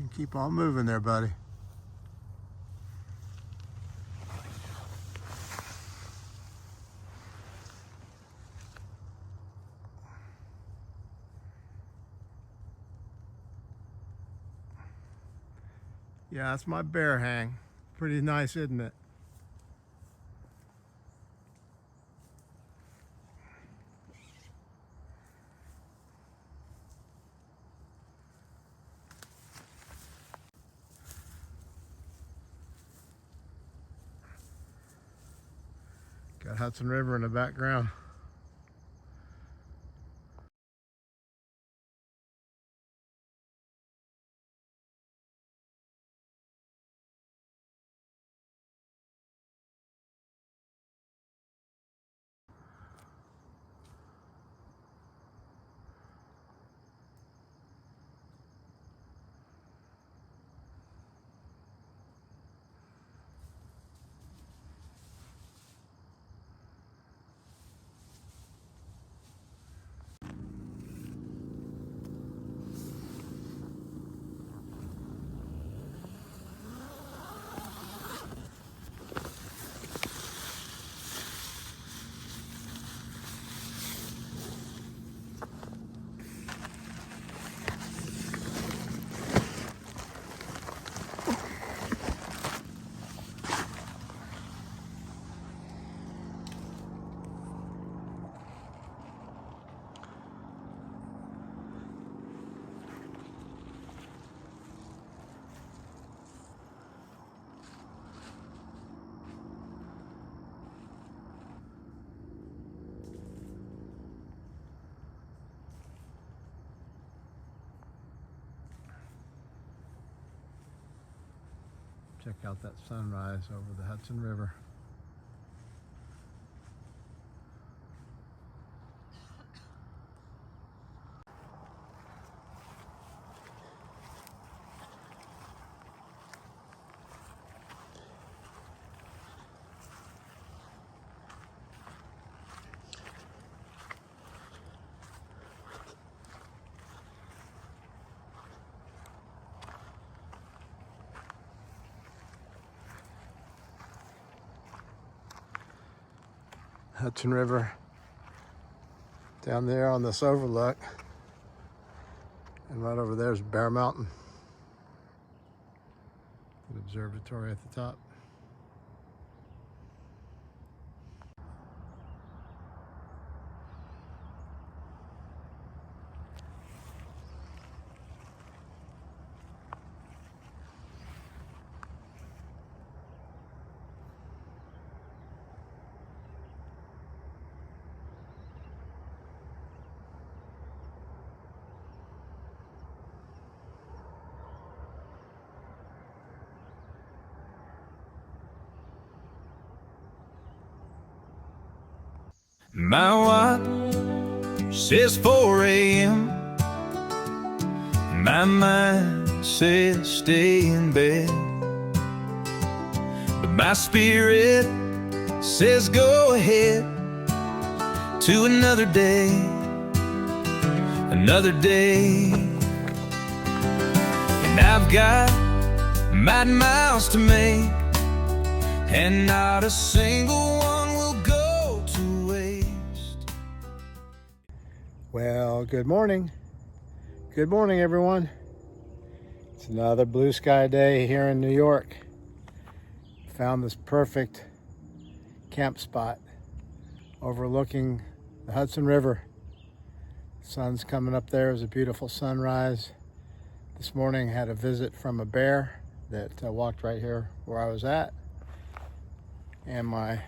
You keep on moving there, buddy. Yeah, that's my bear hang. Pretty nice, isn't it? Got Hudson River in the background. Check out that sunrise over the Hudson River. Hudson River down there on this overlook, and right over there is Bear Mountain, the observatory at the top. My watch says 4 a.m. My mind says stay in bed, but my spirit says go ahead to another day, another day. And I've got mighty miles to make, and not a single one will go to waste. Well, good morning. Good morning, everyone. It's another blue sky day here in New York. Found this perfect camp spot overlooking the Hudson River. Sun's coming up there. It was a beautiful sunrise. This morning had a visit from a bear that walked right here where I was at, and my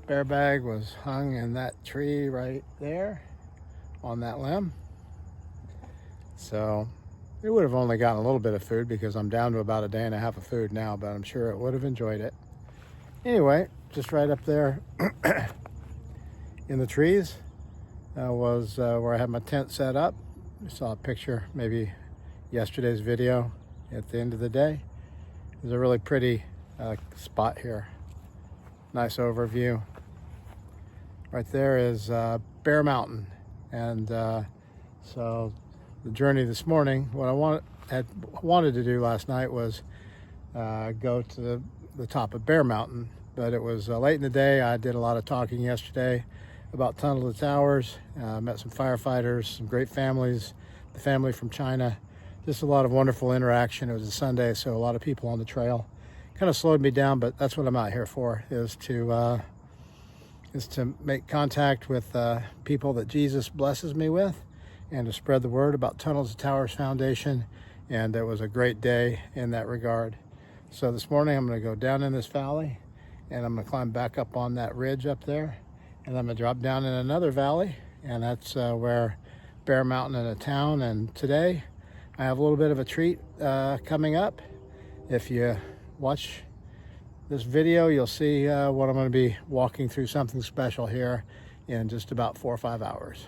bear bag was hung in that tree right there on that limb. So it would have only gotten a little bit of food because I'm down to about a day and a half of food now, but I'm sure it would have enjoyed it. Anyway, just right up there in the trees was where I had my tent set up. You saw a picture, maybe yesterday's video at the end of the day. There's a really pretty spot here. Nice overview. Right there is Bear Mountain. And so the journey this morning, what I want had wanted to do last night was go to the top of Bear Mountain, but it was late in the day. I did a lot of talking yesterday about Tunnel to Towers, met some firefighters, some great families, the family from China, just a lot of wonderful interaction. It was a Sunday, so a lot of people on the trail. Kind of slowed me down, but that's what I'm out here for, is to make contact with people that Jesus blesses me with, and to spread the word about Tunnels to Towers Foundation. And it was a great day in that regard. So this morning I'm going to go down in this valley, and I'm going to climb back up on that ridge up there, and I'm going to drop down in another valley, and that's where Bear Mountain and a town. And today I have a little bit of a treat coming up. If you watch this video, you'll see what I'm going to be walking through, something special here in just about 4 or 5 hours.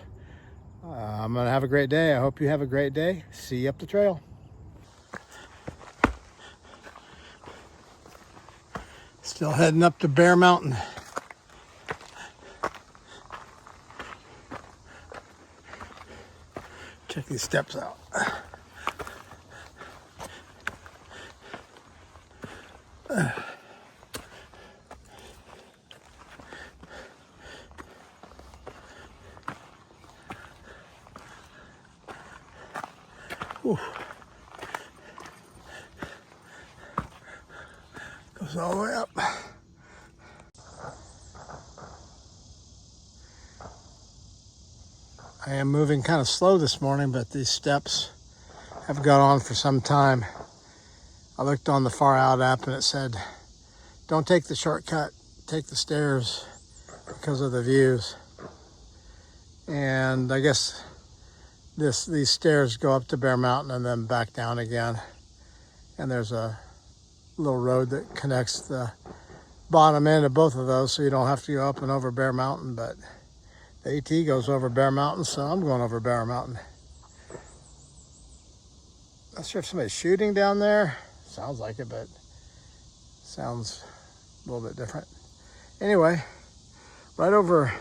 I'm going to have a great day. I hope you have a great day. See you up the trail. Still heading up to Bear Mountain. Check these steps out. Whew. Goes all the way up. I am moving kind of slow this morning, but these steps have gone on for some time. I looked on the Far Out app and it said, don't take the shortcut, take the stairs because of the views. And I guess these stairs go up to Bear Mountain and then back down again. And there's a little road that connects the bottom end of both of those, so you don't have to go up and over Bear Mountain. But the AT goes over Bear Mountain, so I'm going over Bear Mountain. Not sure if somebody's shooting down there. Sounds like it, but sounds a little bit different. Anyway, right over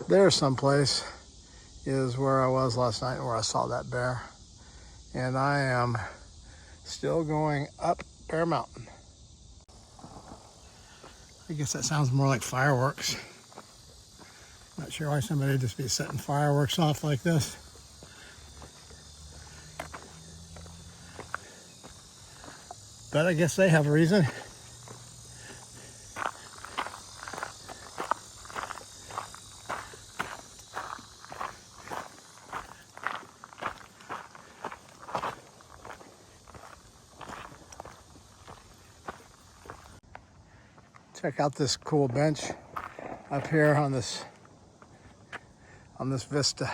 there someplace is where I was last night and where I saw that bear. And I am still going up Bear Mountain. I guess that sounds more like fireworks. Not sure why somebody would just be setting fireworks off like this. But I guess they have a reason. Check out this cool bench up here on this vista.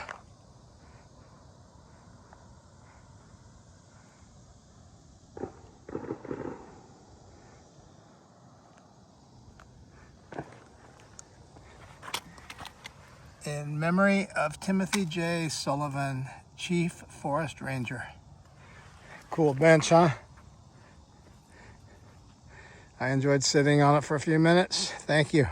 In memory of Timothy J. Sullivan, Chief Forest Ranger. Cool bench, huh? I enjoyed sitting on it for a few minutes. Thank you.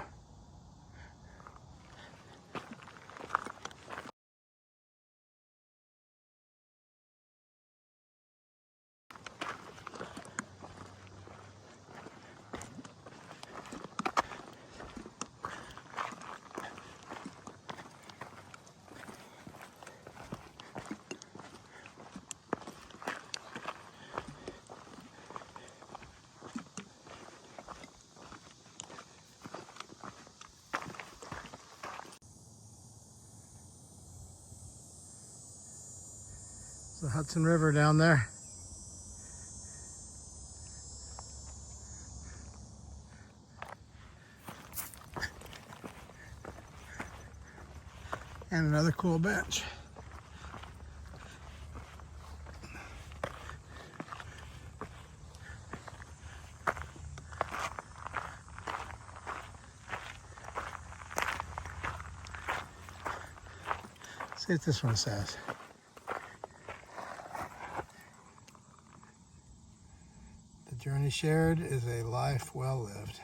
The Hudson River down there. And another cool bench. See what this one says. The journey shared is a life well lived.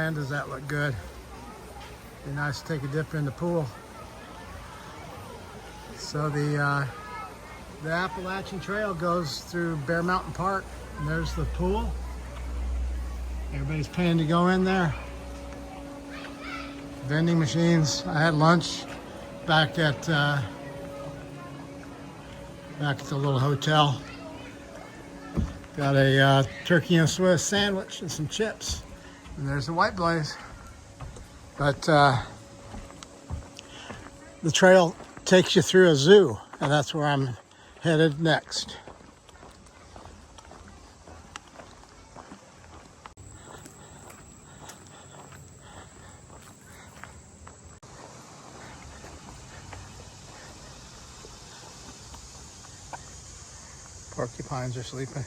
man, does that look good. Be nice to take a dip in the pool. So the Appalachian Trail goes through Bear Mountain Park, and there's the pool. Everybody's paying to go in there. Vending machines. I had lunch back at the little hotel. Got a turkey and Swiss sandwich and some chips. And there's the White Blaze. But the trail takes you through a zoo, and that's where I'm headed next. Porcupines are sleeping.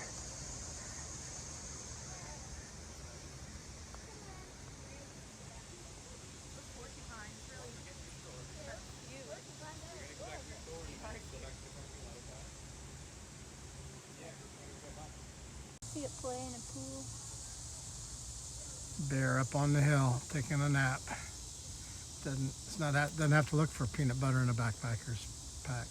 See it play in a pool. Bear up on the hill taking a nap. Doesn't have to look for peanut butter in a backpacker's pack.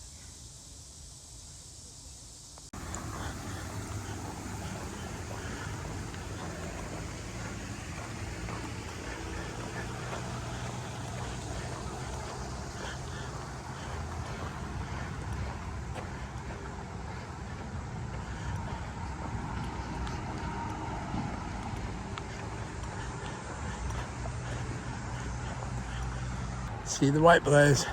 See the White Blaze.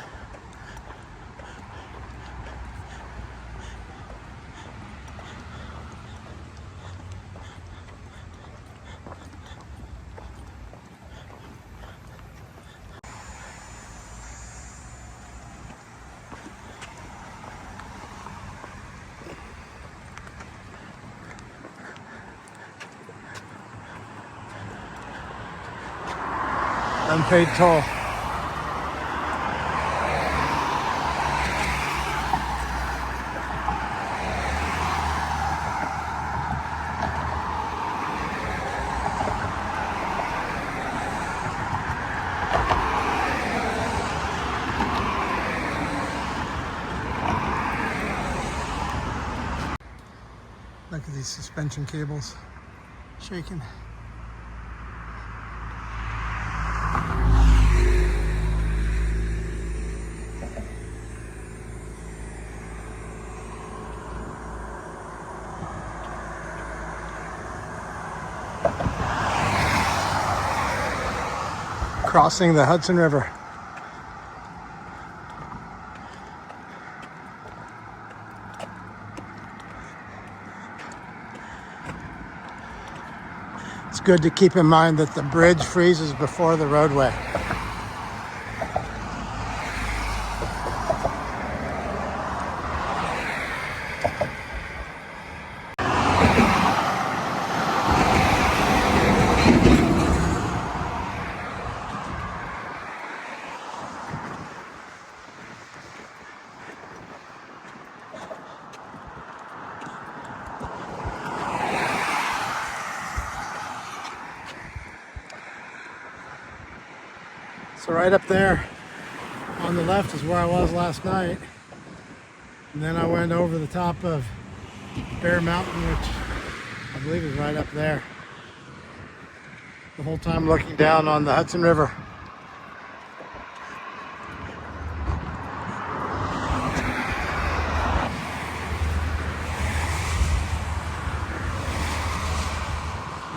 Unpaid toll. Look at these suspension cables shaking. Crossing the Hudson River. It's good to keep in mind that the bridge freezes before the roadway. So right up there on the left is where I was last night. And then I went over the top of Bear Mountain, which I believe is right up there. The whole time looking down on the Hudson River.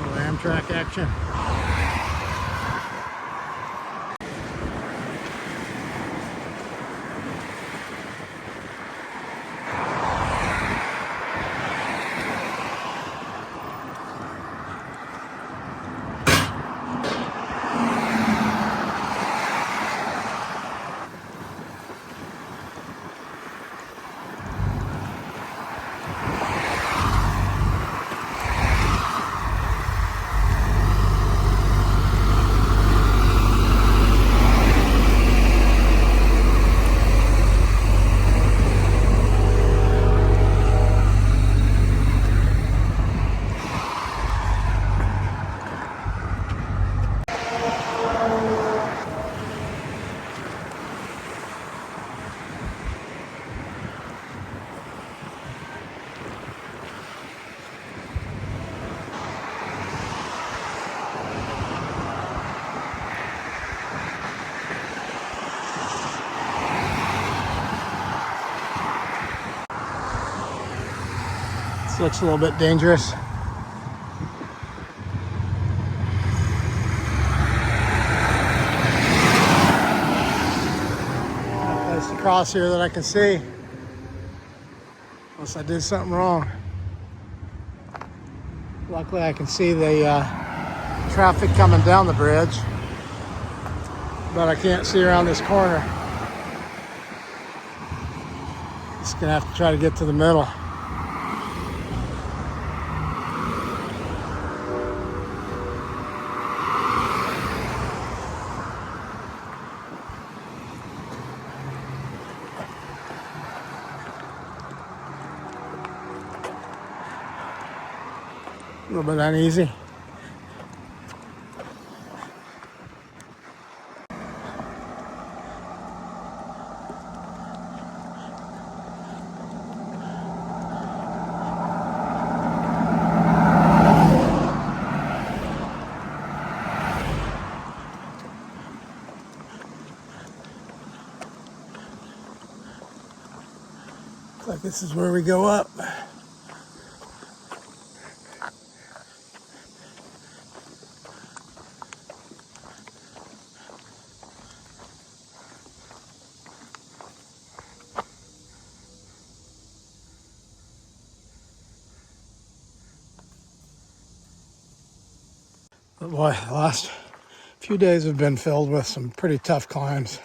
Little Amtrak action. This looks a little bit dangerous. There's the cross here that I can see. Unless I did something wrong. Luckily I can see the traffic coming down the bridge, but I can't see around this corner. Just gonna have to try to get to the middle. A little bit uneasy. Looks like this is where we go up. But boy, the last few days have been filled with some pretty tough climbs.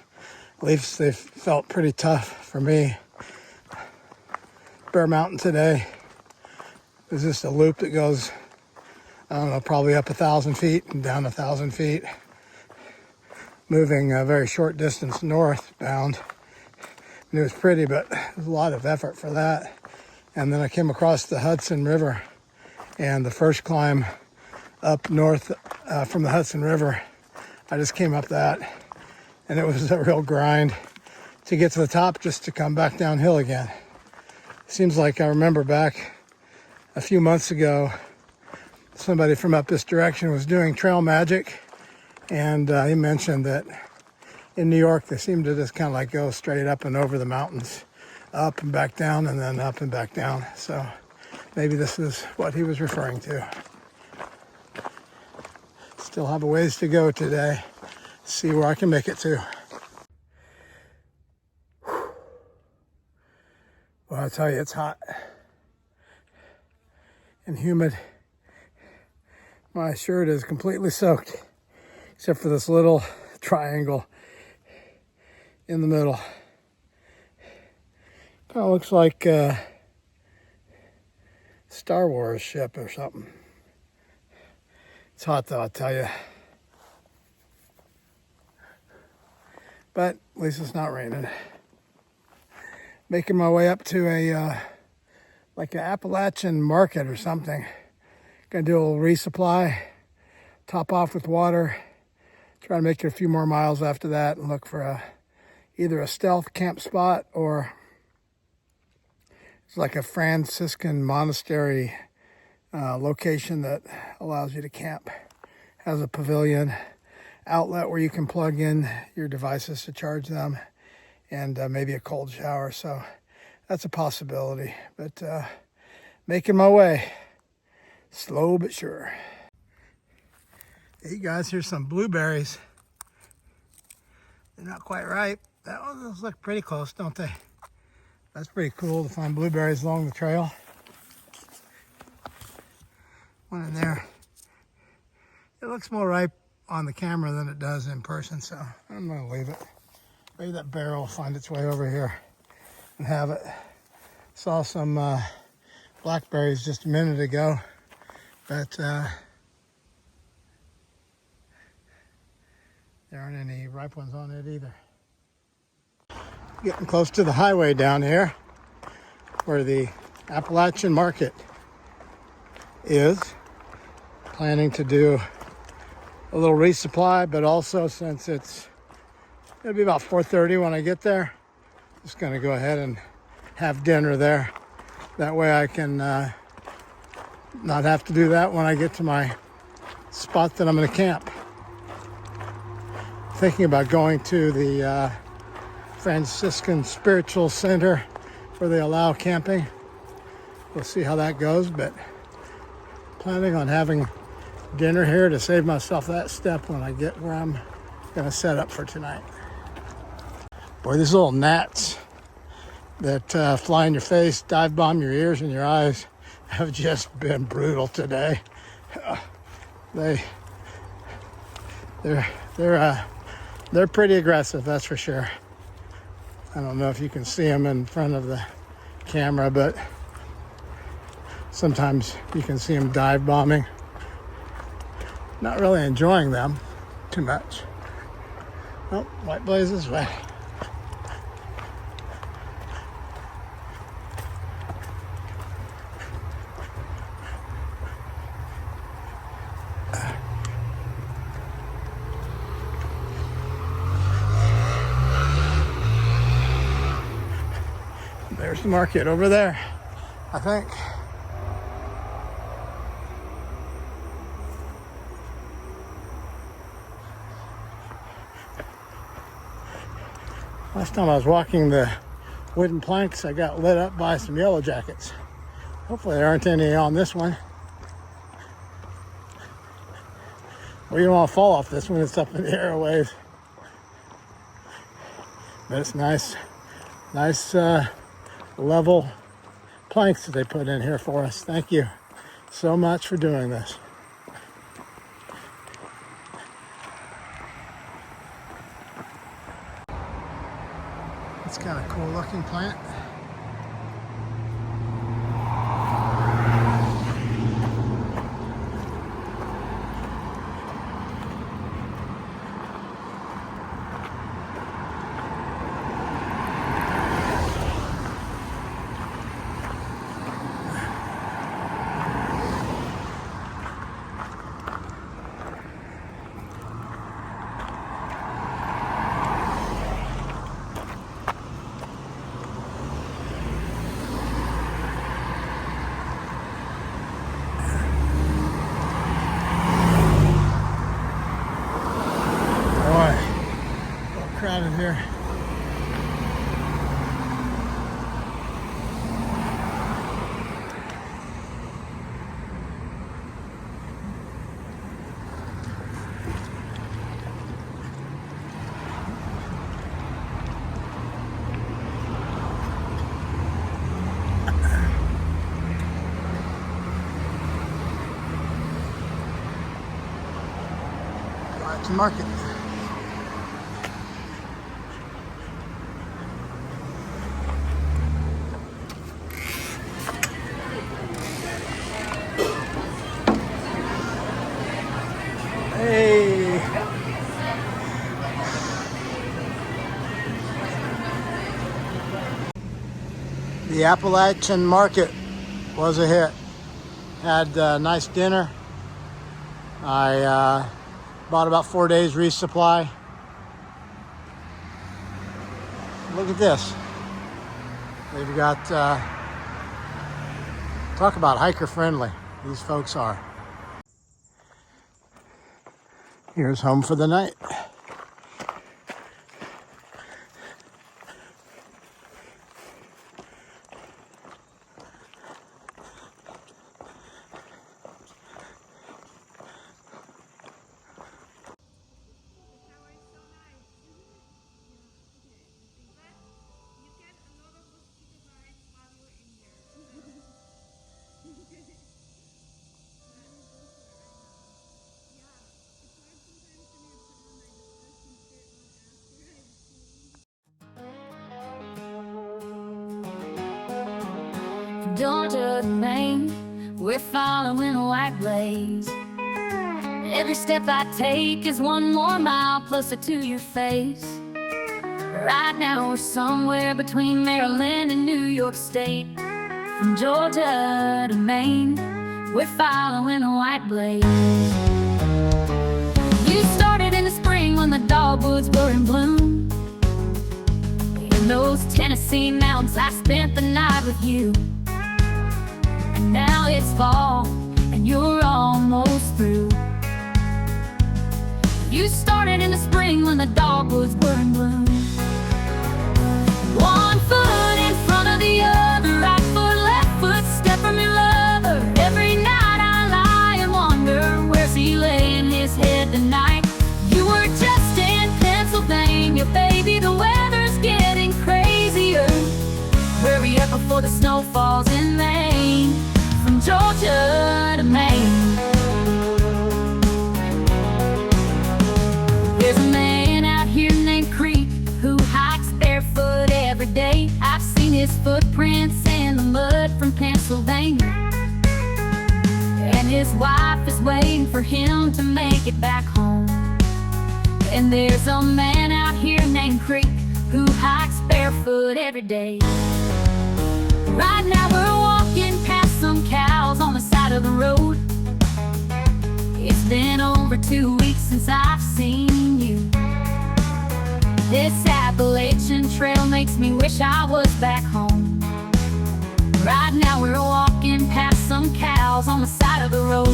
At least they've felt pretty tough for me. Bear Mountain today is just a loop that goes, I don't know, probably up 1,000 feet and down 1,000 feet, moving a very short distance northbound. And it was pretty, but there's a lot of effort for that. And then I came across the Hudson River, and the first climb up north from the Hudson River, I just came up that, and it was a real grind to get to the top just to come back downhill again. Seems like I remember back a few months ago, somebody from up this direction was doing trail magic, and he mentioned that in New York they seem to just kind of like go straight up and over the mountains, up and back down, and then up and back down. So maybe this is what he was referring to. Still have a ways to go today. See where I can make it to. Well, I'll tell you, it's hot and humid. My shirt is completely soaked, except for this little triangle in the middle. Kind of looks like a Star Wars ship or something. It's hot though, I'll tell you. But at least it's not raining. Making my way up to a like an Appalachian market or something. Gonna do a little resupply, top off with water, try to make it a few more miles after that, and look for either a stealth camp spot or it's like a Franciscan monastery location that allows you to camp. Has a pavilion outlet where you can plug in your devices to charge them, and maybe a cold shower. So that's a possibility, but making my way slow but sure. Hey guys, here's some blueberries. They're not quite ripe. Those look pretty close, don't they? That's pretty cool to find blueberries along the trail. One in there. It looks more ripe on the camera than it does in person, so I'm gonna leave it. Maybe that bear will find its way over here and have it. Saw some blackberries just a minute ago, but there aren't any ripe ones on it either. Getting close to the highway down here where the Appalachian market is. Planning to do a little resupply, but also since it'll be about 4:30 when I get there, just gonna go ahead and have dinner there. That way I can not have to do that when I get to my spot that I'm gonna camp. Thinking about going to the Franciscan Spiritual Center where they allow camping. we'll see how that goes, but planning on having dinner here to save myself that step when I get where I'm gonna set up for tonight. Boy, these little gnats that fly in your face, dive bomb your ears and your eyes have just been brutal today. They're pretty aggressive, that's for sure. I don't know if you can see them in front of the camera, but sometimes you can see them dive bombing. Not really enjoying them too much. Oh, white blaze this way. There's the market over there, I think. Last time I was walking the wooden planks, I got lit up by some yellow jackets. Hopefully there aren't any on this one. Well, you don't want to fall off this one, it's up in the air a ways. But it's nice level planks that they put in here for us. Thank you so much for doing this. It's kind of cool looking plant. Crowded here. Right to market. Hey. The Appalachian market was a hit. Had a nice dinner. I bought about 4 days resupply. Look at this. They've got, talk about hiker friendly. These folks are. Here's home for the night. Georgia to Maine, we're following a white blaze. Every step I take is one more mile closer to your face. Right now we're somewhere between Maryland and New York State. From Georgia to Maine, we're following a white blaze. You started in the spring when the dogwoods were in bloom. In those Tennessee mountains I spent the night with you. Now it's fall, and you're almost through. You started in the spring when the dogwoods were in bloom. One foot in front of the other, right foot, left foot, step the snow falls in Maine. From Georgia to Maine. There's a man out here named Creek who hikes barefoot every day. I've seen his footprints in the mud from Pennsylvania. And his wife is waiting for him to make it back home. And there's a man out here named Creek who hikes barefoot every day. Right now we're walking past some cows on the side of the road. It's been over 2 weeks since I've seen you. This Appalachian trail makes me wish I was back home. Right now we're walking past some cows on the side of the road.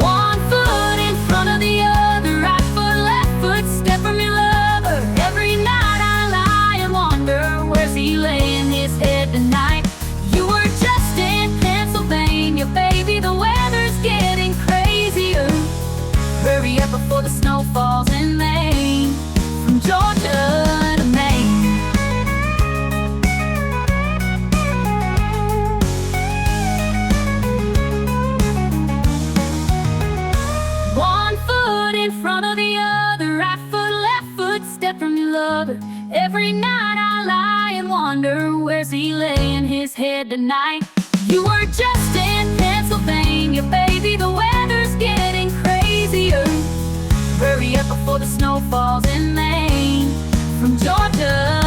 One foot in front of the other, right foot, left foot, step from your lover. Every night I lie and wonder, where's he laying his head tonight? You were just in Pennsylvania, baby, the weather's getting crazier. Hurry up before the snow falls in Maine. From Georgia to Maine. One foot in front of the other, right foot, left foot, step from your lover. Every night I lie and wonder, where's he laying his head tonight? You were just in Pennsylvania, baby, the weather's getting crazier. Hurry up before the snow falls in Maine. From Georgia